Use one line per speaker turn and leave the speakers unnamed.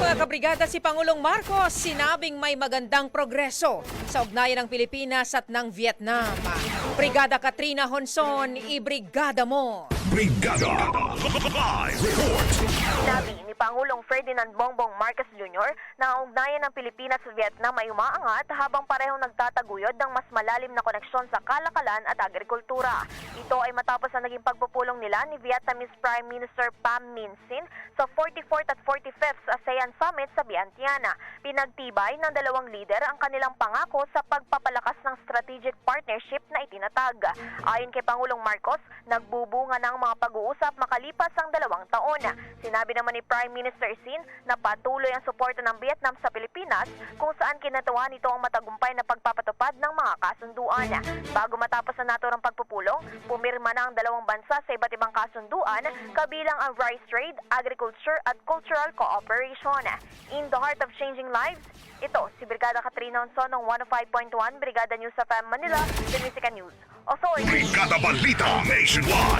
Mga kabrigada, si Pangulong Marcos sinabing may magandang progreso sa ugnayan ng Pilipinas at ng Vietnam. Brigada Katrina Honson, ibrigada mo!
Brigada Live Report.
Sinabi ni Pangulong Ferdinand Bongbong Marcos Jr. na ang ugnayan ng Pilipinas sa Vietnam ay umaangat habang parehong nagtataguyod ng mas malalim na koneksyon sa kalakalan at agrikultura. Ito ay matapos ang naging pagpupulong nila ni Vietnamese Prime Minister Pham Minh Sin sa 44th at 45th ASEAN Summit sa Vientiane. Pinagtibay ng dalawang lider ang kanilang pangako sa pagpapalakas ng strategic partnership na itinatag. Ayon kay Pangulong Marcos, nagbubunga ng mga pag-uusap makalipas ang 2 taon. Sinabi naman ni Prime Minister Sin na patuloy ang suporta ng Vietnam sa Pilipinas kung saan kinatuwa nito ang matagumpay na pagpapatupad ng mga kasunduan. Bago matapos ang naturang pagpupulong, pumirma na ang dalawang bansa sa iba't ibang kasunduan kabilang ang rice trade, agriculture at cultural cooperation. In the heart of changing lives, ito si Brigada Katrina Honson ng 105.1 Brigada News FM Manila, The Music and News Authority.
Brigada Balita Nationwide.